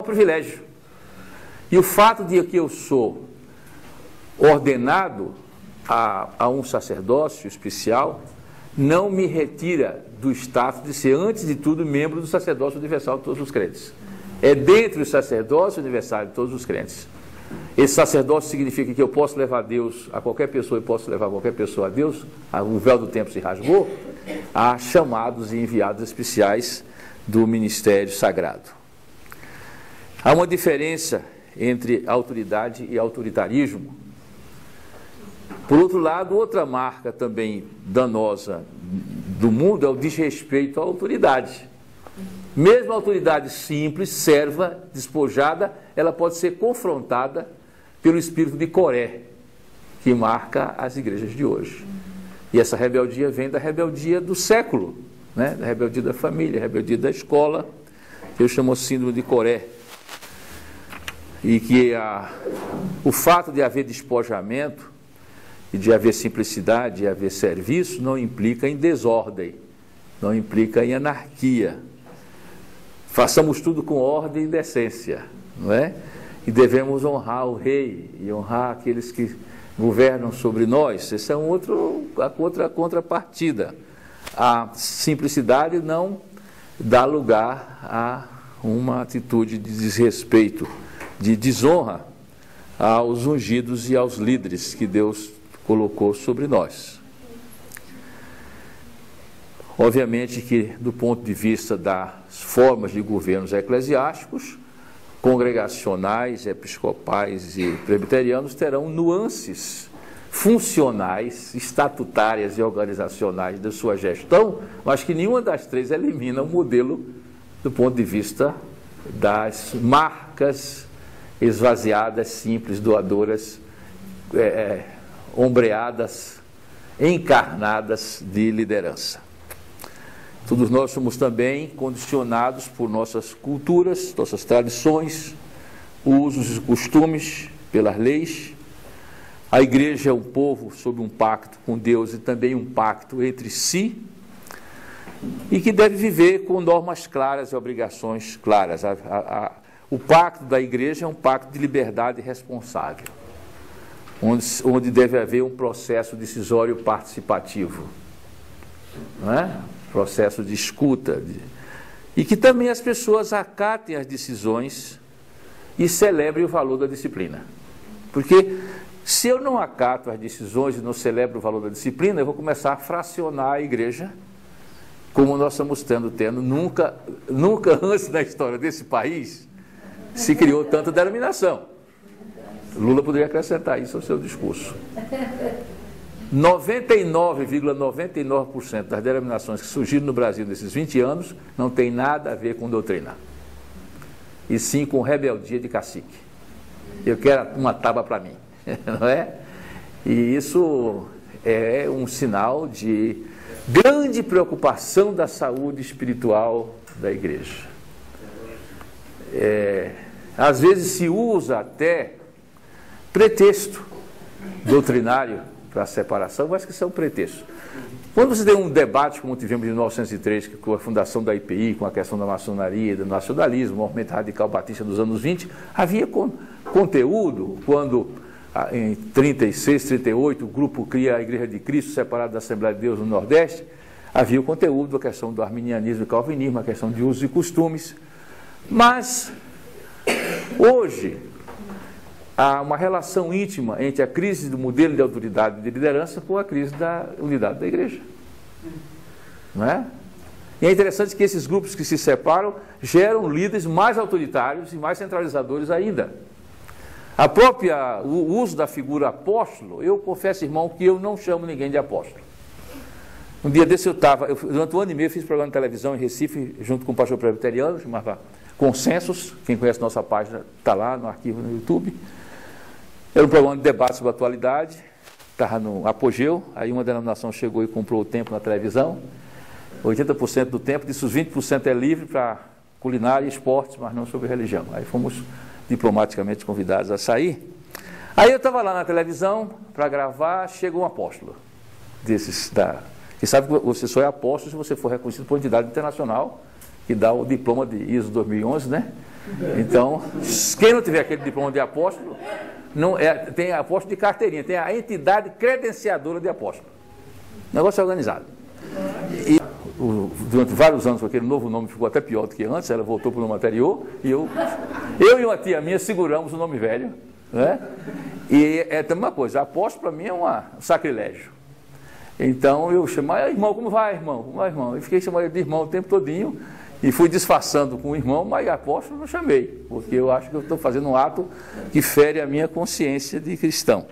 privilégio. E o fato de que eu sou ordenado a um sacerdócio especial não me retira do status de ser, antes de tudo, membro do sacerdócio universal de todos os crentes. É dentro do sacerdócio universal de todos os crentes. Esse sacerdócio significa que eu posso levar Deus a qualquer pessoa e posso levar qualquer pessoa a Deus. O véu do tempo se rasgou. Há chamados e enviados especiais do ministério sagrado. Há uma diferença entre autoridade e autoritarismo. Por outro lado, outra marca também danosa do mundo é o desrespeito à autoridade. Mesmo a autoridade simples, serva, despojada, ela pode ser confrontada pelo espírito de Coré, que marca as igrejas de hoje. E essa rebeldia vem da rebeldia do século, né? Da rebeldia da família, rebeldia da escola, que eu chamo síndrome de Coré. E que o fato de haver despojamento e de haver simplicidade e haver serviço não implica em desordem, não implica em anarquia. Façamos tudo com ordem e decência, não é? E devemos honrar o rei e honrar aqueles que governam sobre nós. Essa é outra contrapartida. A simplicidade não dá lugar a uma atitude de desrespeito, de desonra aos ungidos e aos líderes que Deus colocou sobre nós. Obviamente que, do ponto de vista das formas de governos eclesiásticos, congregacionais, episcopais e presbiterianos terão nuances funcionais, estatutárias e organizacionais da sua gestão, mas que nenhuma das três elimina o modelo do ponto de vista das marcas esvaziadas, simples, doadoras, ombreadas, encarnadas de liderança. Todos nós somos também condicionados por nossas culturas, nossas tradições, usos e costumes, pelas leis. A igreja é um povo sob um pacto com Deus e também um pacto entre si, e que deve viver com normas claras e obrigações claras. O pacto da igreja é um pacto de liberdade responsável, onde deve haver um processo decisório participativo, não é? Processo de escuta, e que também as pessoas acatem as decisões e celebrem o valor da disciplina. Porque se eu não acato as decisões e não celebro o valor da disciplina, eu vou começar a fracionar a igreja, como nós estamos tendo. Nunca antes na história desse país se criou tanta denominação. Lula poderia acrescentar isso ao seu discurso. 99,99% das denominações que surgiram no Brasil nesses 20 anos não tem nada a ver com doutrina, e sim com rebeldia de cacique. Eu quero uma tábua para mim, não é? E isso é um sinal de grande preocupação da saúde espiritual da igreja. Às vezes se usa até pretexto doutrinário para a separação, mas que são pretextos. Quando você tem um debate, como tivemos em 1903, com a fundação da IPI, com a questão da maçonaria, do nacionalismo, o movimento radical batista dos anos 20, havia conteúdo. Quando, em 36, 38, o grupo cria a Igreja de Cristo, separada da Assembleia de Deus no Nordeste, havia o conteúdo, a questão do arminianismo e calvinismo, a questão de usos e costumes. Mas, hoje, há uma relação íntima entre a crise do modelo de autoridade e de liderança com a crise da unidade da igreja. Não é? E é interessante que esses grupos que se separam geram líderes mais autoritários e mais centralizadores ainda. O uso da figura apóstolo, eu confesso, irmão, que eu não chamo ninguém de apóstolo. Um dia desse durante um ano e meio, fiz programa de televisão em Recife, junto com um pastor presbiteriano, chamava Consensos. Quem conhece nossa página está lá no arquivo no YouTube. Era um programa de debate sobre a atualidade, estava no apogeu. Aí uma denominação chegou e comprou o tempo na televisão, 80% do tempo, disse os 20% é livre para culinária e esportes, mas não sobre religião. Aí fomos diplomaticamente convidados a sair. Aí eu estava lá na televisão para gravar, chegou um apóstolo desses, que sabe que você só é apóstolo se você for reconhecido por entidade internacional que dá o diploma de ISO 2011, né? Então, quem não tiver aquele diploma de apóstolo, não tem apóstolo de carteirinha, tem a entidade credenciadora de apóstolo. Negócio organizado. E durante vários anos, aquele novo nome ficou até pior do que antes, ela voltou para o nome anterior, e eu e uma tia minha seguramos o nome velho, né? E é também uma coisa, apóstolo para mim é um sacrilégio. Então eu chamava, irmão, como vai, irmão? Como vai, irmão? Eu fiquei chamando ele de irmão o tempo todinho, e fui disfarçando com o irmão, mas apóstolo não chamei, porque eu acho que eu estou fazendo um ato que fere a minha consciência de cristão.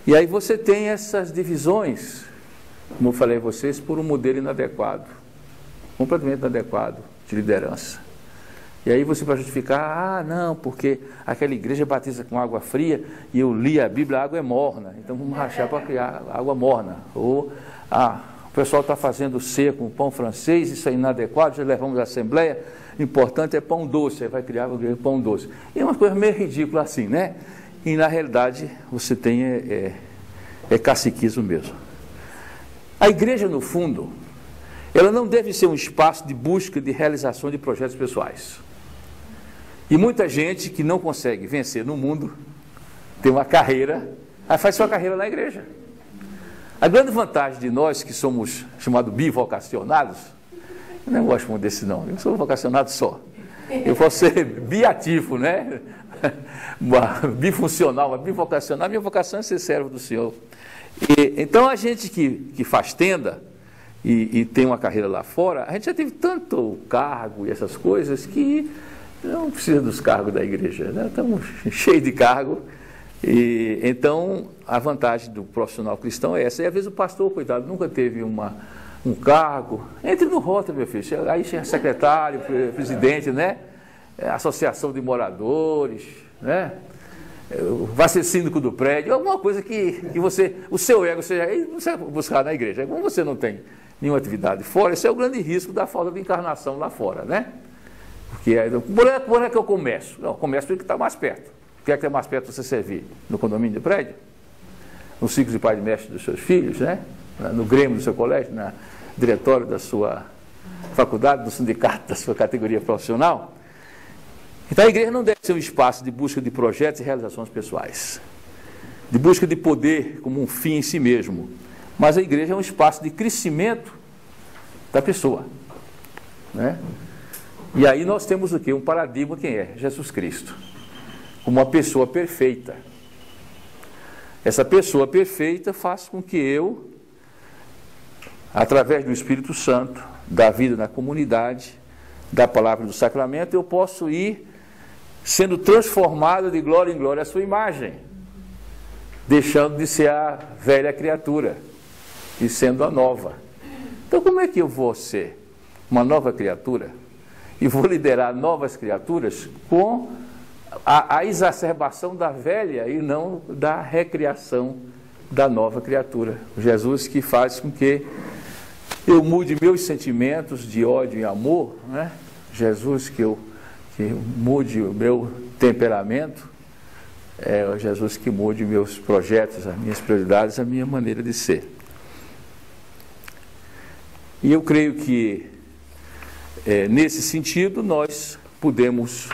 E aí você tem essas divisões, como eu falei a vocês, por um modelo inadequado, completamente inadequado de liderança. E aí você vai justificar, não, porque aquela igreja batiza com água fria e eu li a Bíblia, a água é morna, então vamos rachar para criar água morna. Ou, o pessoal está fazendo ceia com pão francês, isso é inadequado, já levamos à Assembleia, o importante é pão doce, aí vai criar pão doce. E é uma coisa meio ridícula assim, né? E na realidade você tem caciquismo mesmo. A igreja, no fundo, ela não deve ser um espaço de busca de realização de projetos pessoais. E muita gente que não consegue vencer no mundo, tem uma carreira, aí faz sua carreira na igreja. A grande vantagem de nós que somos chamados bivocacionados, eu não gosto muito desse não, eu sou vocacionado só. Eu posso ser biativo, né? Bifuncional, bivocacional, minha vocação é ser servo do Senhor. Então a gente que faz tenda e tem uma carreira lá fora, a gente já teve tanto cargo e essas coisas que não precisa dos cargos da igreja, né? Estamos cheios de cargo. E então a vantagem do profissional cristão é essa. E às vezes o pastor, coitado, nunca teve um cargo. Entre no rótulo, meu filho. Aí tinha secretário, presidente, né? Associação de moradores, né? Vai ser síndico do prédio, alguma coisa que você, o seu ego seja, você vai buscar na igreja. Como você não tem nenhuma atividade fora, esse é o grande risco da falta de encarnação lá fora, né? Porque por é que eu começo? Não, começo porque está mais perto. O que é mais perto você servir? No condomínio de prédio? No ciclo de pai e mestre dos seus filhos, né? No grêmio do seu colégio, na diretório da sua faculdade, no sindicato da sua categoria profissional? Então a igreja não deve ser um espaço de busca de projetos e realizações pessoais, de busca de poder como um fim em si mesmo, mas a igreja é um espaço de crescimento da pessoa, né? E aí nós temos o quê? Um paradigma, quem é? Jesus Cristo, como uma pessoa perfeita. Essa pessoa perfeita faz com que eu, através do Espírito Santo, da vida na comunidade, da palavra do sacramento, eu posso ir sendo transformado de glória em glória à sua imagem, deixando de ser a velha criatura e sendo a nova. Então como é que eu vou ser uma nova criatura e vou liderar novas criaturas com a exacerbação da velha e não da recriação da nova criatura? Jesus que faz com que eu mude meus sentimentos de ódio e amor, né? Jesus que mude o meu temperamento, é Jesus que mude meus projetos, as minhas prioridades, a minha maneira de ser. E eu creio que, nesse sentido, nós podemos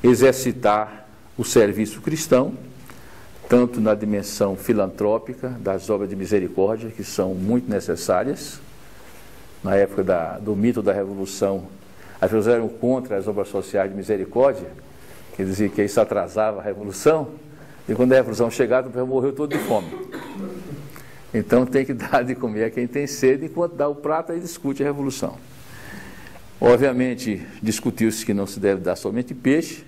exercitar o serviço cristão, tanto na dimensão filantrópica, das obras de misericórdia, que são muito necessárias. Na época do mito da Revolução, as pessoas eram contra as obras sociais de misericórdia, que diziam que isso atrasava a Revolução, e quando a Revolução chegava, o povo morreu todo de fome. Então tem que dar de comer a quem tem sede, enquanto dá o prato, aí discute a Revolução. Obviamente, discutiu-se que não se deve dar somente peixe,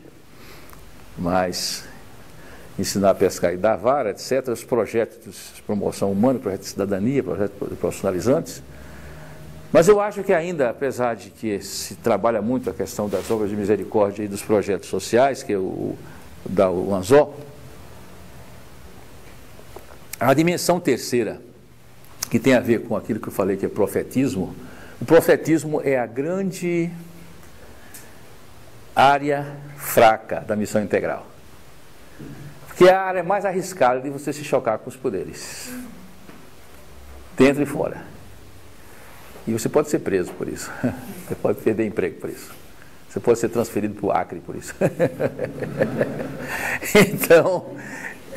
mas ensinar a pescar e dar vara, etc. Os projetos de promoção humana, projetos de cidadania, projetos profissionalizantes. Mas eu acho que ainda, apesar de que se trabalha muito a questão das obras de misericórdia e dos projetos sociais, que é o ANZO, a dimensão terceira, que tem a ver com aquilo que eu falei que é profetismo, o profetismo é a grande área fraca da missão integral. Porque é a área mais arriscada de você se chocar com os poderes, dentro e fora. E você pode ser preso por isso. Você pode perder emprego por isso. Você pode ser transferido para o Acre por isso. Então,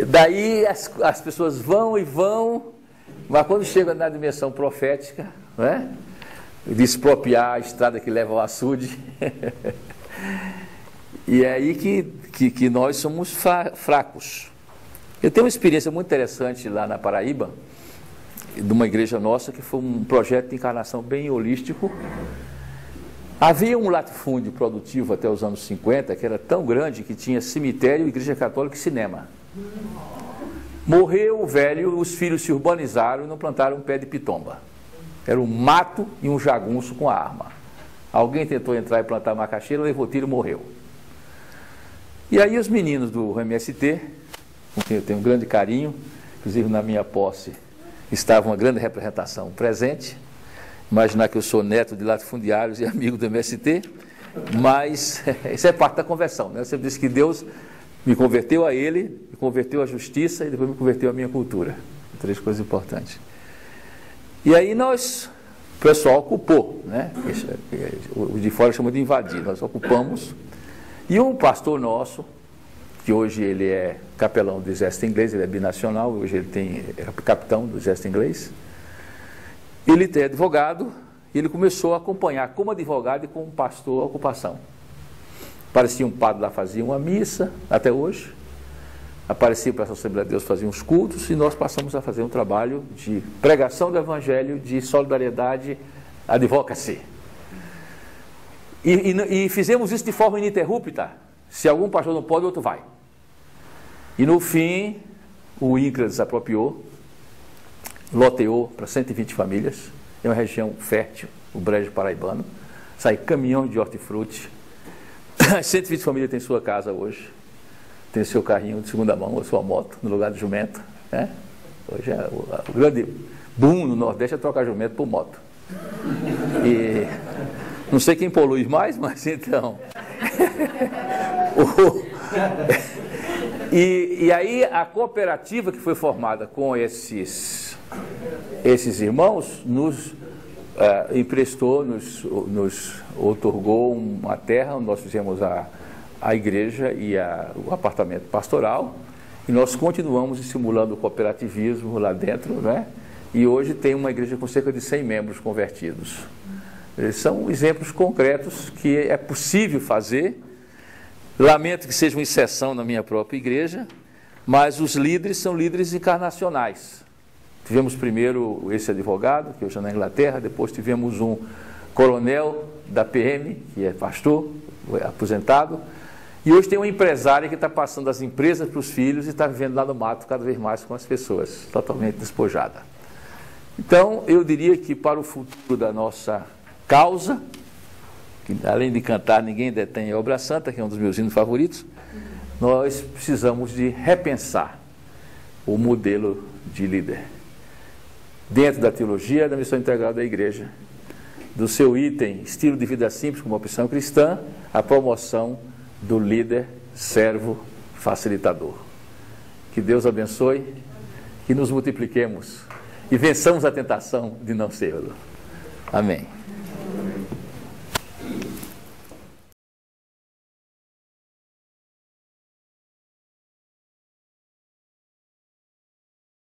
daí as pessoas vão e vão, mas quando chegam na dimensão profética, não é? De expropriar a estrada que leva ao açude, e é aí que nós somos fracos. Eu tenho uma experiência muito interessante lá na Paraíba, de uma igreja nossa, que foi um projeto de encarnação bem holístico. Havia um latifúndio produtivo até os anos 50, que era tão grande que tinha cemitério, igreja católica e cinema. Morreu o velho, os filhos se urbanizaram e não plantaram um pé de pitomba. Era um mato e um jagunço com arma. Alguém tentou entrar e plantar macaxeira, levou tiro e morreu. E aí os meninos do MST, com quem eu tenho um grande carinho, inclusive na minha posse estava uma grande representação presente. Imaginar que eu sou neto de latifundiários e amigo do MST, mas isso é parte da conversão, né? Eu sempre disse que Deus me converteu a Ele, me converteu à justiça e depois me converteu à minha cultura. 3 coisas importantes. E aí o pessoal ocupou, né? Os de fora chamam de invadir, nós ocupamos. E um pastor nosso, que hoje ele é capelão do Exército Inglês, ele é binacional, hoje ele é capitão do Exército Inglês. Ele é advogado e ele começou a acompanhar como advogado e como pastor a ocupação. Aparecia um padre lá, fazia uma missa, até hoje. Aparecia para a Assembleia de Deus, fazia uns cultos, e nós passamos a fazer um trabalho de pregação do Evangelho, de solidariedade, advocacy. E fizemos isso de forma ininterrupta. Se algum pastor não pode, o outro vai. E no fim, o INCRA desapropriou, loteou para 120 famílias, é uma região fértil, o Brejo Paraibano, sai caminhão de hortifruti, 120 famílias têm sua casa hoje, tem seu carrinho de segunda mão, a sua moto, no lugar de jumento, né? Hoje o grande boom no Nordeste é trocar jumento por moto. E não sei quem polui mais, mas então... E aí a cooperativa que foi formada com esses irmãos nos emprestou, nos otorgou uma terra onde nós fizemos a igreja e o apartamento pastoral, e nós continuamos estimulando o cooperativismo lá dentro, né? E hoje tem uma igreja com cerca de 100 membros convertidos. São exemplos concretos que é possível fazer. Lamento que seja uma exceção na minha própria igreja, mas os líderes são líderes encarnacionais. Tivemos primeiro esse advogado, que hoje é na Inglaterra, depois tivemos um coronel da PM, que é pastor, aposentado, e hoje tem uma empresária que está passando as empresas para os filhos e está vivendo lá no mato cada vez mais com as pessoas, totalmente despojada. Então, eu diria que para o futuro da nossa causa, que além de cantar Ninguém Detém a Obra Santa, que é um dos meus hinos favoritos, nós precisamos de repensar o modelo de líder. Dentro da teologia da missão integral da igreja, do seu item estilo de vida simples como opção cristã, a promoção do líder, servo, facilitador. Que Deus abençoe, que nos multipliquemos e vençamos a tentação de não serlo. Amém.